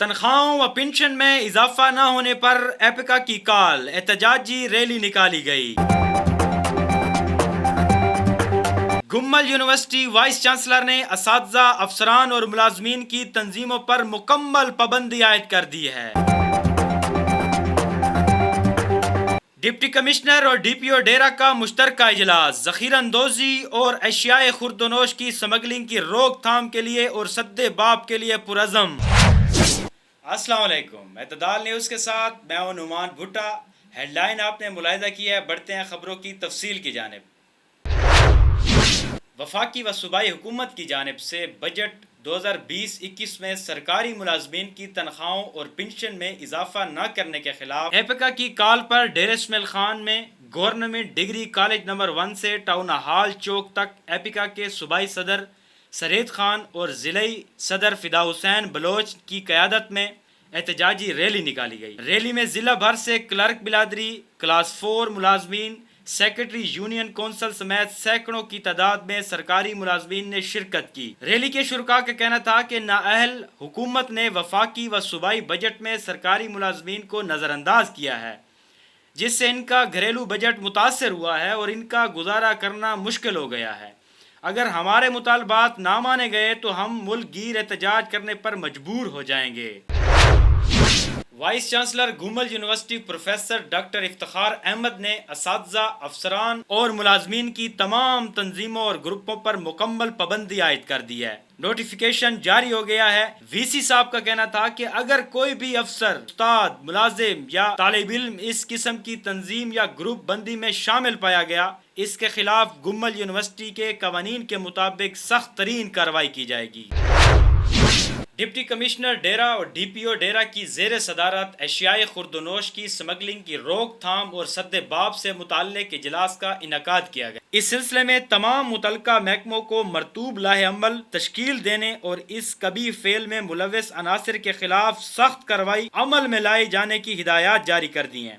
تنخواہوں و پنشن میں اضافہ نہ ہونے پر ایپیکا کی کال، احتجاجی ریلی نکالی گئی۔ گمل یونیورسٹی وائس چانسلر نے اساتذہ، افسران اور ملازمین کی تنظیموں پر مکمل پابندی عائد کر دی ہے۔ ڈپٹی کمشنر اور ڈی پی او ڈیرہ کا مشترکہ اجلاس، ذخیرہ اندوزی اور اشیاء خوردونوش کی سمگلنگ کی روک تھام کے لیے اور سد باب کے لیے پرعزم۔ السلام علیکم، اعتدال نیوز کے ساتھ میں ہوں نعمان بھٹا۔ ہیڈ لائن آپ نے ملاحظہ کی ہے، بڑھتے ہیں خبروں کی تفصیل کی جانب۔ وفاقی و صوبائی حکومت کی جانب سے بجٹ 2020-21 میں سرکاری ملازمین کی تنخواہوں اور پنشن میں اضافہ نہ کرنے کے خلاف ایپیکا کی کال پر ڈیرہ اسماعیل خان میں گورنمنٹ ڈگری کالج نمبر 1 سے ٹاؤن ہال چوک تک ایپیکا کے صوبائی صدر سرید خان اور ضلعی صدر فدا حسین بلوچ کی قیادت میں احتجاجی ریلی نکالی گئی۔ ریلی میں ضلع بھر سے کلرک بلادری، کلاس 4 ملازمین، سیکرٹری یونین کونسل سمیت سینکڑوں کی تعداد میں سرکاری ملازمین نے شرکت کی۔ ریلی کے شرکاء کا کہنا تھا کہ نااہل حکومت نے وفاقی و صوبائی بجٹ میں سرکاری ملازمین کو نظر انداز کیا ہے، جس سے ان کا گھریلو بجٹ متاثر ہوا ہے اور ان کا گزارا کرنا مشکل ہو گیا ہے۔ اگر ہمارے مطالبات نہ مانے گئے تو ہم ملک گیر احتجاج کرنے پر مجبور ہو جائیں گے۔ Vice chancellor Gomal university professor doctor Iftikhar Ahmed نے اساتذہ، افسران اور ملازمین کی تمام تنظیموں اور گروپوں پر مکمل پابندی عائد کر دی ہے۔ نوٹیفیکیشن جاری ہو گیا ہے۔ وی سی صاحب کا کہنا تھا کہ اگر کوئی بھی افسر، استاد، ملازم یا طالب علم اس قسم کی تنظیم یا گروپ بندی میں شامل پایا گیا، اس کے خلاف گومل یونیورسٹی کے قوانین کے مطابق سخت ترین کارروائی کی جائے گی۔ ڈپٹی کمشنر ڈیرہ اور ڈی پی او ڈیرہ کی زیر صدارت اشیاء خوردونوش کی سمگلنگ کی روک تھام اور سد باب سے متعلق اجلاس کا انعقاد کیا گیا۔ اس سلسلے میں تمام متعلقہ محکموں کو مرطوب لائحہ عمل تشکیل دینے اور اس قبیح فعل میں ملوث عناصر کے خلاف سخت کارروائی عمل میں لائے جانے کی ہدایات جاری کر دی ہیں۔